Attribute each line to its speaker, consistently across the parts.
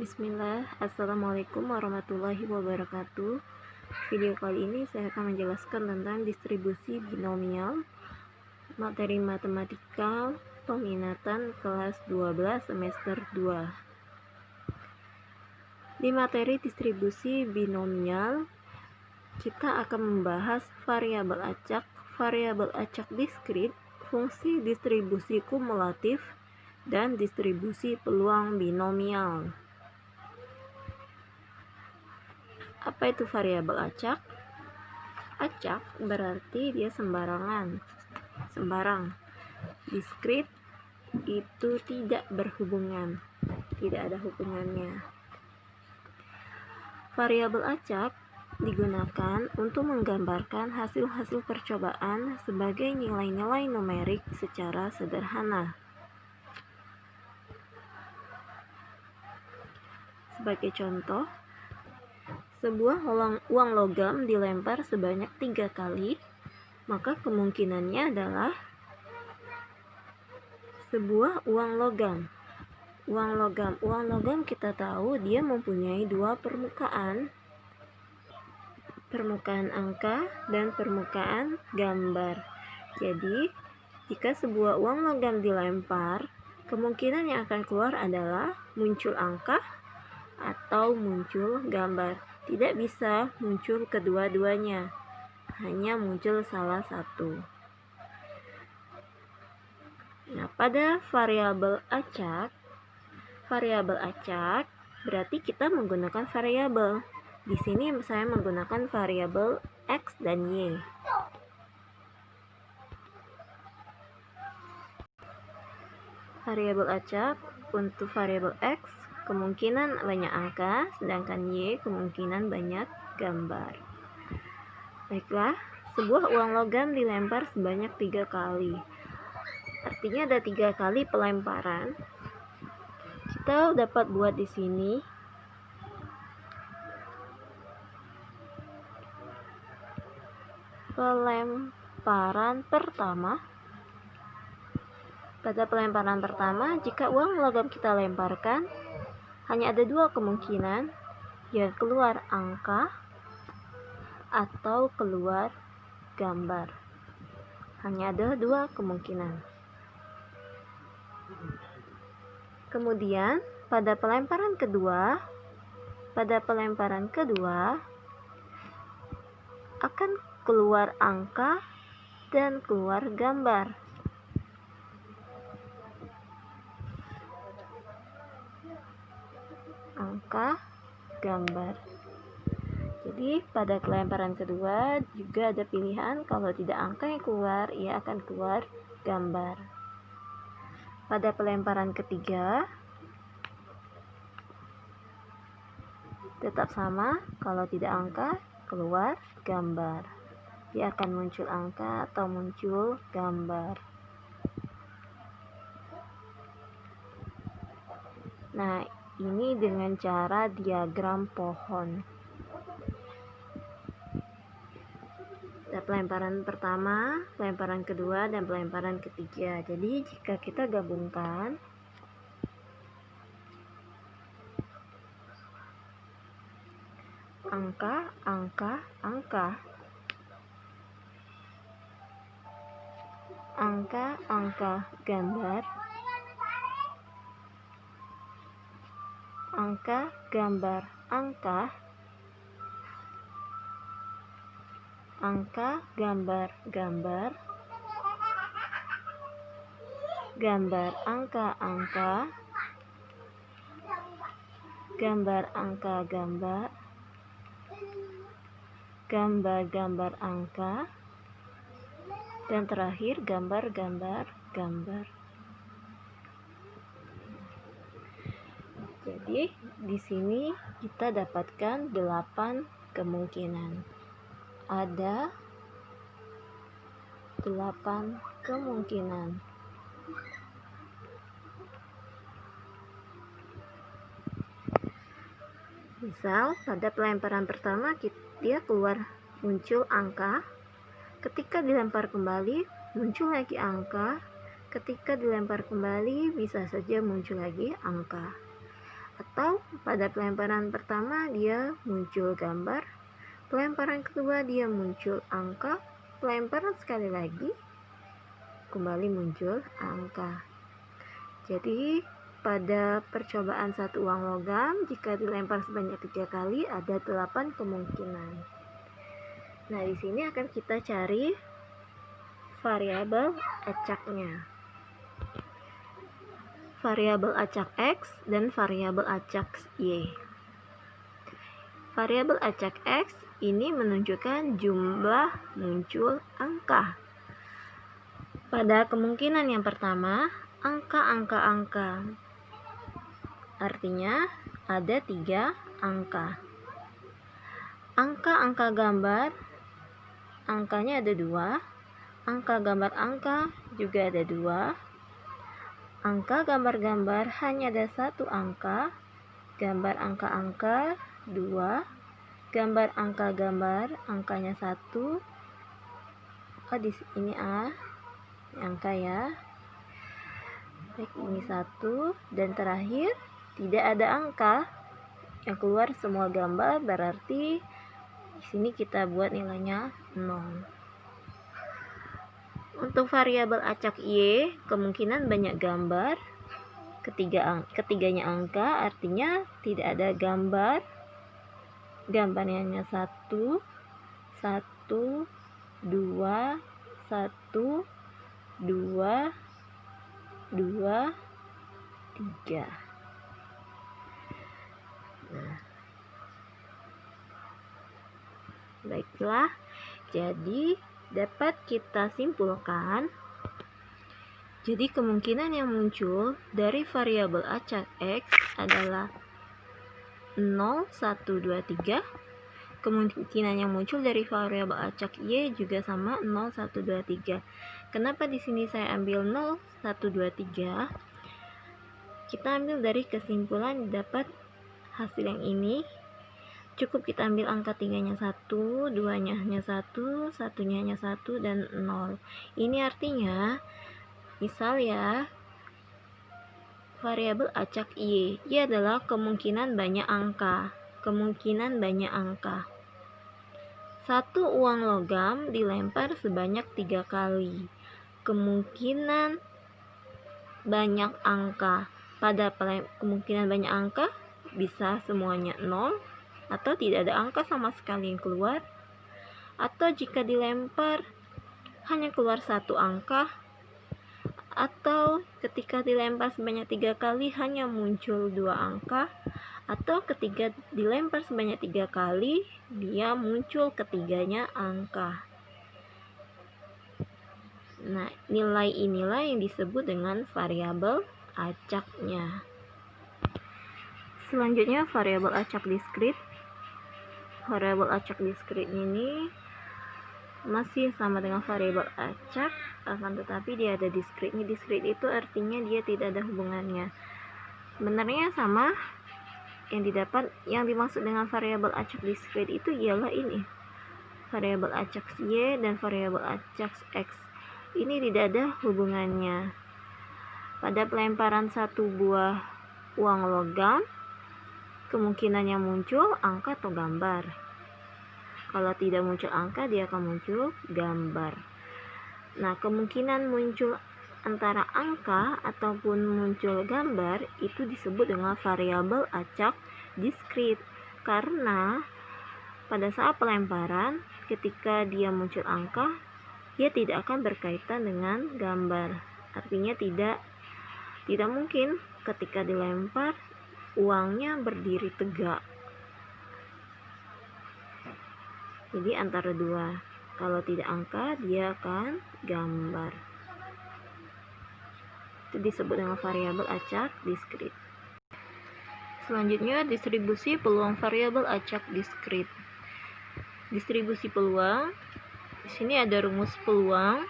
Speaker 1: Bismillah, Assalamualaikum warahmatullahi wabarakatuh. Video kali ini saya akan menjelaskan tentang distribusi binomial, materi matematika peminatan kelas 12 semester 2. Di materi distribusi binomial, kita akan membahas variabel acak diskrit, fungsi distribusi kumulatif, dan distribusi peluang binomial. Apa itu variabel acak? Acak berarti dia sembarang. Diskrit itu tidak berhubungan, tidak ada hubungannya. Variabel acak digunakan untuk menggambarkan hasil-hasil percobaan sebagai nilai-nilai numerik secara sederhana. Sebagai contoh, sebuah uang logam dilempar sebanyak 3 kali, maka kemungkinannya adalah sebuah uang logam. Uang logam kita tahu dia mempunyai dua permukaan angka dan permukaan gambar. Jadi, jika sebuah uang logam dilempar, kemungkinan yang akan keluar adalah muncul angka atau muncul gambar. Tidak bisa muncul kedua-duanya, hanya muncul salah satu. Nah, pada variabel acak berarti kita menggunakan variabel. Di sini saya menggunakan variabel X dan Y. Variabel acak untuk variabel X kemungkinan banyak angka, sedangkan Y kemungkinan banyak gambar. Baiklah, sebuah uang logam dilempar sebanyak 3 kali. Artinya ada 3 kali pelemparan. Kita dapat buat di sini pelemparan pertama. Pada pelemparan pertama, jika uang logam kita lemparkan, hanya ada 2 kemungkinan, ya keluar angka atau keluar gambar. Hanya ada 2 kemungkinan. Kemudian pada pelemparan kedua akan keluar angka dan keluar gambar. Angka, gambar. Jadi pada pelemparan kedua juga ada pilihan, kalau tidak angka yang keluar, ia akan keluar gambar. Pada pelemparan ketiga tetap sama, kalau tidak angka keluar gambar. Dia akan muncul angka atau muncul gambar. Nah, ini dengan cara diagram pohon. Ada pelemparan pertama, pelemparan kedua, dan pelemparan ketiga. Jadi jika kita gabungkan, angka, gambar, angka, gambar, angka, gambar, gambar, angka, gambar, angka, gambar, gambar, angka, dan terakhir gambar, gambar. Jadi di sini kita dapatkan 8 kemungkinan. Ada 8 kemungkinan. Misal pada pelemparan pertama dia muncul angka, ketika dilempar kembali muncul lagi angka, ketika dilempar kembali bisa saja muncul lagi angka. Atau pada pelemparan pertama dia muncul gambar, pelemparan kedua dia muncul angka, pelemparan sekali lagi kembali muncul angka. Jadi pada percobaan satu uang logam, jika dilempar sebanyak 3 kali ada 8 kemungkinan. Nah, di sini akan kita cari variabel acaknya. Variabel acak X dan variabel acak Y. Variabel acak X ini menunjukkan jumlah muncul angka. Pada kemungkinan yang pertama, angka. Artinya ada 3 angka. Angka gambar, angkanya ada 2. Angka gambar angka juga ada 2. Angka gambar hanya ada 1 angka. Gambar angka 2. Gambar angka angkanya 1. Oh, di sini angka ya. Baik, ini 1 dan terakhir tidak ada angka yang keluar semua gambar, berarti di sini kita buat nilainya 0. Untuk variabel acak Y, kemungkinan banyak gambar, ketiganya angka, artinya tidak ada gambar. Gambarnya hanya 1, 1, 2, 1, 2, 2, 3. Nah, baiklah, jadi dapat kita simpulkan, jadi kemungkinan yang muncul dari variabel acak X adalah 0, 1, 2, 3. Kemungkinan yang muncul dari variabel acak Y juga sama, 0, 1, 2, 3. Kenapa di sini saya ambil 0, 1, 2, 3? Kita ambil dari kesimpulan dapat hasil yang ini. Cukup kita ambil angka 3-nya 1, 2-nya hanya 1, 1-nya hanya 1, dan 0. Ini artinya, misal ya, variabel acak Y adalah kemungkinan banyak angka. Satu uang logam dilempar sebanyak 3 kali. Kemungkinan banyak angka. Pada kemungkinan banyak angka bisa semuanya 0, atau tidak ada angka sama sekali yang keluar, atau jika dilempar hanya keluar 1 angka, atau ketika dilempar sebanyak 3 kali hanya muncul 2 angka, atau ketika dilempar sebanyak 3 kali dia muncul ketiganya angka. Nah, nilai inilah yang disebut dengan variabel acaknya. Selanjutnya variabel acak diskrit. Variabel acak diskrit ini masih sama dengan variabel acak, akan tetapi dia ada diskritnya. Diskrit itu artinya dia tidak ada hubungannya. Sebenarnya sama, yang dimaksud dengan variabel acak diskrit itu ialah ini, variabel acak Y dan variabel acak X. Ini tidak ada hubungannya. Pada pelemparan satu buah uang logam, kemungkinan yang muncul angka atau gambar. Kalau tidak muncul angka, dia akan muncul gambar. Nah, kemungkinan muncul antara angka ataupun muncul gambar itu disebut dengan variabel acak diskrit. Karena pada saat pelemparan, ketika dia muncul angka, dia tidak akan berkaitan dengan gambar. Artinya tidak mungkin ketika dilempar uangnya berdiri tegak. Jadi antara dua. Kalau tidak angka, dia akan gambar. Itu disebut dengan variabel acak diskrit. Selanjutnya, distribusi peluang variabel acak diskrit. Distribusi peluang. Di sini ada rumus peluang.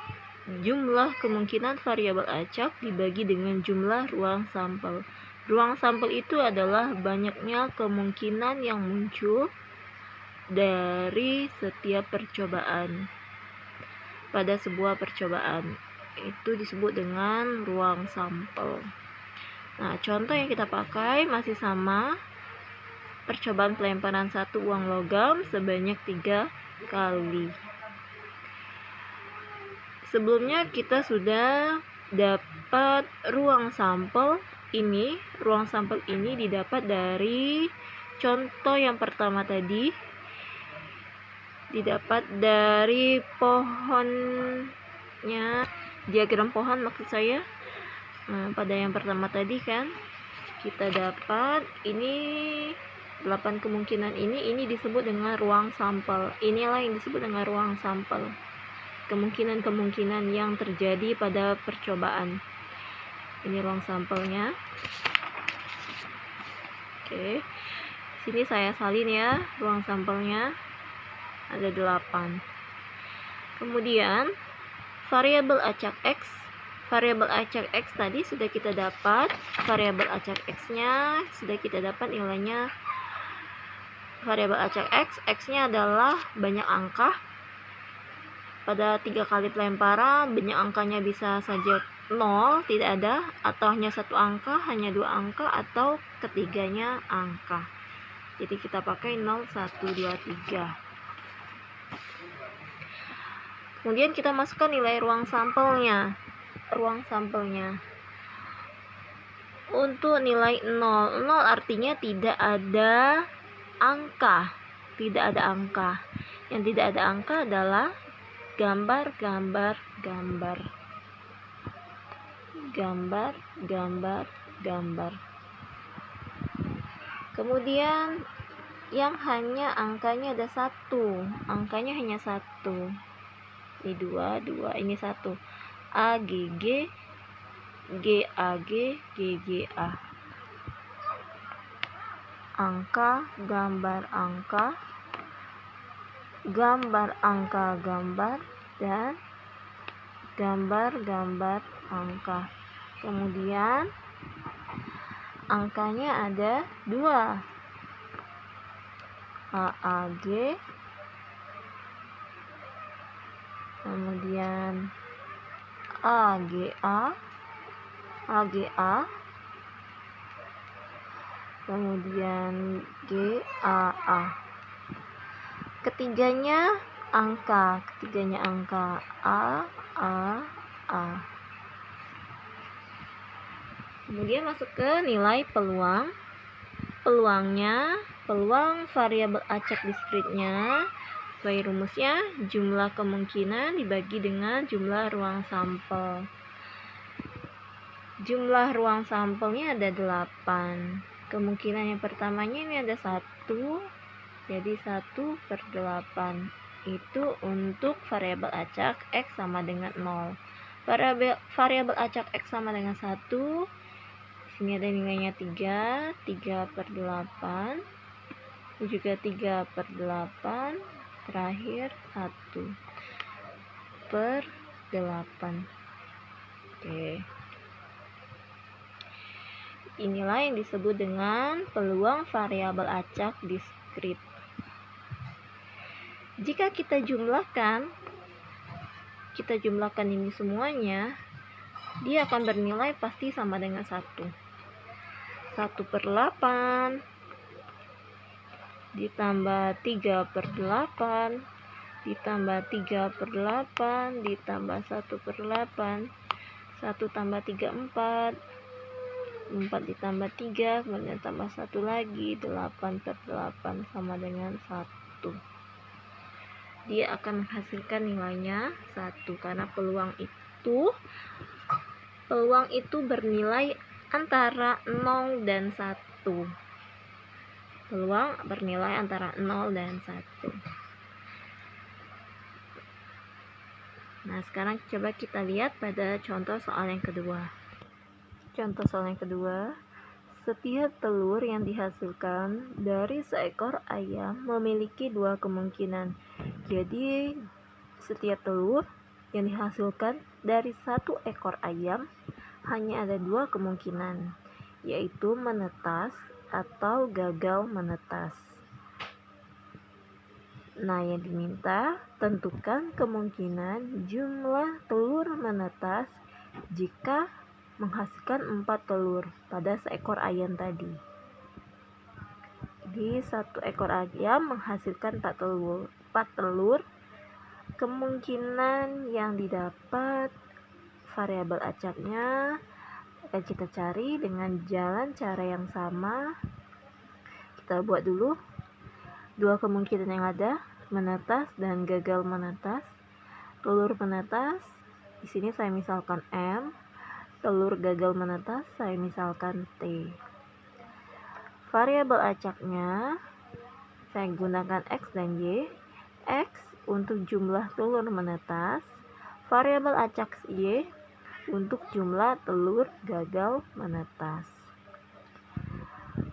Speaker 1: Jumlah kemungkinan variabel acak dibagi dengan jumlah ruang sampel. Ruang sampel itu adalah banyaknya kemungkinan yang muncul dari setiap percobaan. Pada sebuah percobaan itu disebut dengan ruang sampel. Nah, contoh yang kita pakai masih sama. Percobaan pelemparan satu uang logam sebanyak 3 kali. Sebelumnya kita sudah dapat ruang sampel ini. Ruang sampel ini didapat dari contoh yang pertama tadi. Didapat dari pohonnya, diagram pohon maksud saya. Nah, pada yang pertama tadi kan kita dapat ini 8 kemungkinan ini disebut dengan ruang sampel. Inilah yang disebut dengan ruang sampel. Kemungkinan-kemungkinan yang terjadi pada percobaan. Ini ruang sampelnya. Oke. Sini saya salin ya, ruang sampelnya ada 8. Kemudian variabel acak X. Variabel acak X tadi sudah kita dapat. Variabel acak X-nya sudah kita dapat nilainya. Variabel acak X-nya adalah banyak angka. Pada 3 kali pelemparan, banyak angkanya bisa saja 0, tidak ada, atau hanya 1 angka, hanya 2 angka, atau ketiganya angka. Jadi kita pakai 0, 1, 2, 3. Kemudian kita masukkan nilai ruang sampelnya. Untuk nilai 0 artinya tidak ada angka. Yang tidak ada angka adalah gambar. Kemudian yang hanya angkanya ada 1. Angkanya hanya 1. Ini 2, ini 1. AGG, GAG, GGA. Angka, gambar angka, gambar angka gambar, dan gambar angka. Kemudian angkanya ada 2. AAG, kemudian AGA, kemudian GAA. Ketiganya angka A. Kemudian masuk ke nilai peluang. Peluang variabel acak diskritnya sesuai rumusnya, jumlah kemungkinan dibagi dengan jumlah ruang sampel. Jumlah ruang sampelnya ada 8. Kemungkinan yang pertamanya ini ada 1, jadi 1/8. Itu untuk variabel acak X sama dengan 0. Variabel acak X sama dengan 1. Sini ada nilainya 3/8. Ini juga 3/8. Terakhir 1/8. Oke. Inilah yang disebut dengan peluang variabel acak diskrit. Jika kita jumlahkan ini semuanya, dia akan bernilai pasti sama dengan 1. 1/8 ditambah 3/8 ditambah 3/8 ditambah 1/8. 1 tambah 3 4 ditambah 3, kemudian tambah 1 lagi, 8/8 sama dengan 1. Dia akan menghasilkan nilainya 1 karena peluang itu bernilai antara 0 dan 1. Peluang bernilai antara 0 dan 1. Nah, sekarang coba kita lihat pada contoh soal yang kedua. Contoh soal yang kedua, setiap telur yang dihasilkan dari seekor ayam memiliki 2 kemungkinan. Jadi, setiap telur yang dihasilkan dari 1 ekor ayam hanya ada 2 kemungkinan, yaitu menetas atau gagal menetas. Nah, yang diminta tentukan kemungkinan jumlah telur menetas jika menghasilkan 4 telur pada seekor ayam tadi. Jadi satu ekor ayam menghasilkan 4 telur. Kemungkinan yang didapat variabel acaknya akan kita cari dengan jalan cara yang sama. Kita buat dulu 2 kemungkinan yang ada, menetas dan gagal menetas. Telur menetas, di sini saya misalkan M. Telur gagal menetas, saya misalkan T. Variabel acaknya saya gunakan X dan Y. X untuk jumlah telur menetas, variabel acak Y untuk jumlah telur gagal menetas.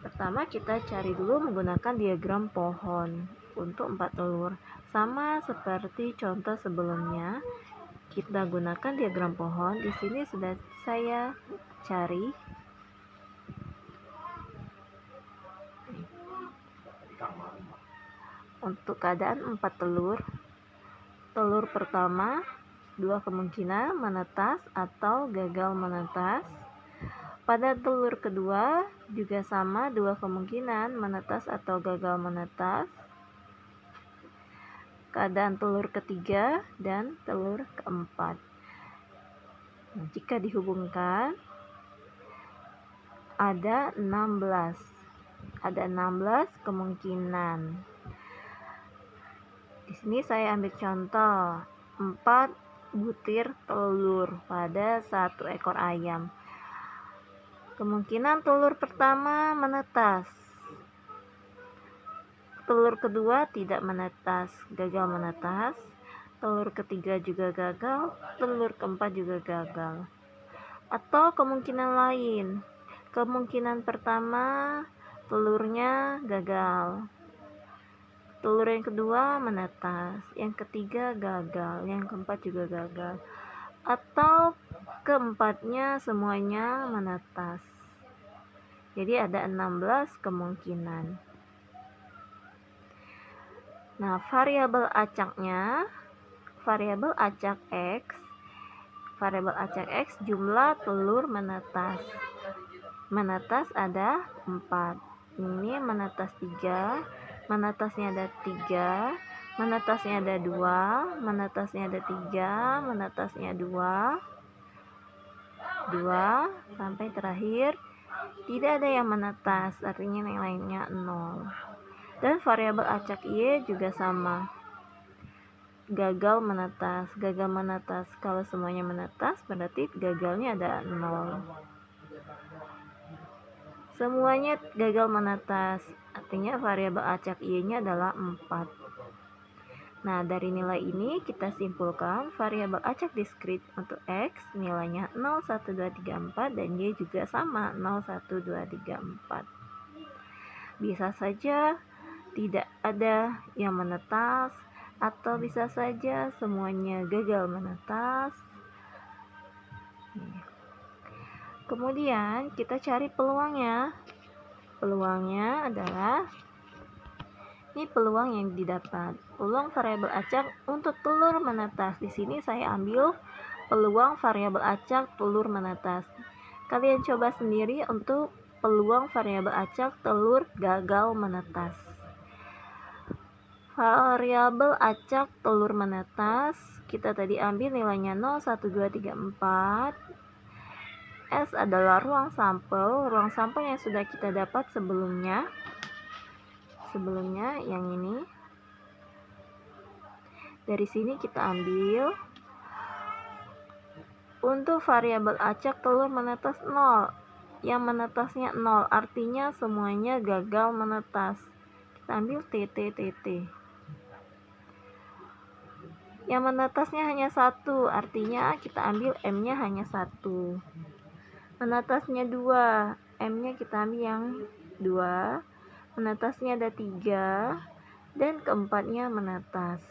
Speaker 1: Pertama kita cari dulu menggunakan diagram pohon untuk 4 telur. Sama seperti contoh sebelumnya, kita gunakan diagram pohon. Di sini sudah saya cari. Untuk keadaan 4 telur. Telur pertama 2 kemungkinan menetas atau gagal menetas. Pada telur kedua juga sama 2 kemungkinan menetas atau gagal menetas. Keadaan telur ketiga dan telur keempat. Nah, jika dihubungkan ada 16. Ada 16 kemungkinan. Di sini saya ambil contoh 4 butir telur pada 1 ekor ayam. Kemungkinan telur pertama menetas. Telur kedua tidak menetas, gagal menetas. Telur ketiga juga gagal, telur keempat juga gagal. Atau kemungkinan lain. Kemungkinan pertama telurnya gagal. Telur yang kedua menetas, yang ketiga gagal, yang keempat juga gagal. Atau keempatnya semuanya menetas. Jadi ada 16 kemungkinan. Nah, variabel acaknya, variabel acak X. Variabel acak X jumlah telur menetas. Menetas ada 4. Ini menetas 3. Menetasnya ada 3, menetasnya ada 2, menetasnya ada 3, menetasnya 2, sampai terakhir tidak ada yang menetas, artinya yang lainnya 0. Dan variabel acak Y juga sama, gagal menetas. Gagal menetas, kalau semuanya menetas berarti gagalnya ada 0. Semuanya gagal menetas, artinya variabel acak Y-nya adalah 4. Nah, dari nilai ini kita simpulkan variabel acak diskrit untuk X nilainya 0, 1, 2, 3, 4 dan Y juga sama 0, 1, 2, 3, 4. Bisa saja tidak ada yang menetas atau bisa saja semuanya gagal menetas. Kemudian kita cari peluangnya. Peluangnya adalah ini peluang yang didapat. Peluang variabel acak untuk telur menetas. Di sini saya ambil peluang variabel acak telur menetas. Kalian coba sendiri untuk peluang variabel acak telur gagal menetas. Variabel acak telur menetas kita tadi ambil nilainya 0, 1, 2, 3, 4. S adalah ruang sampel yang sudah kita dapat sebelumnya yang ini. Dari sini kita ambil untuk variabel acak telur menetas 0, yang menetasnya 0, artinya semuanya gagal menetas. Kita ambil TT. Yang menetasnya hanya 1, artinya kita ambil M-nya hanya 1. Menetasnya 2, M-nya kita ambil yang 2. Menetasnya ada 3 dan keempatnya menetas.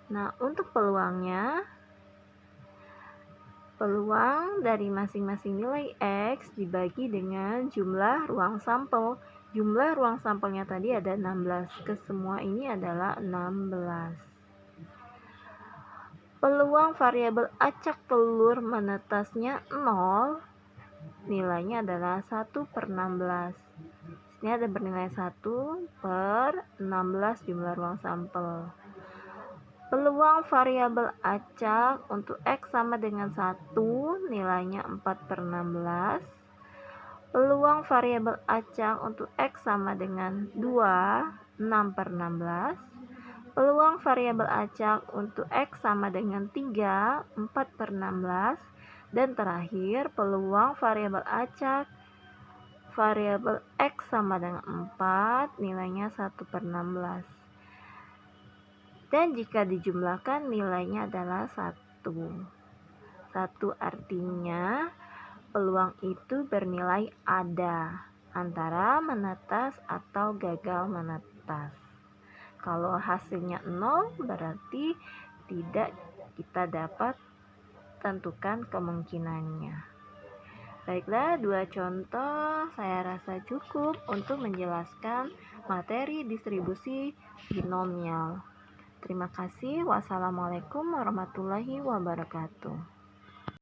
Speaker 1: Nah, untuk peluangnya, peluang dari masing-masing nilai X dibagi dengan jumlah ruang sampel. Jumlah ruang sampelnya tadi ada 16, ke semua ini adalah 16. Peluang variabel acak telur menetasnya 0, nilainya adalah 1/16. Ini ada bernilai 1/16 jumlah ruang sampel. Peluang variabel acak untuk X sama dengan 1, nilainya 4/16. Peluang variabel acak untuk X sama dengan 2, 6/16. Peluang variabel acak untuk X sama dengan 3, 4/16. Dan terakhir, peluang variabel acak variabel X sama dengan 4, nilainya 1/16. Dan jika dijumlahkan nilainya adalah 1. 1 artinya peluang itu bernilai ada, antara menetas atau gagal menetas. Kalau hasilnya 0 berarti tidak kita dapat tentukan kemungkinannya. Baiklah, 2 contoh saya rasa cukup untuk menjelaskan materi distribusi binomial. Terima kasih. Wassalamualaikum warahmatullahi wabarakatuh.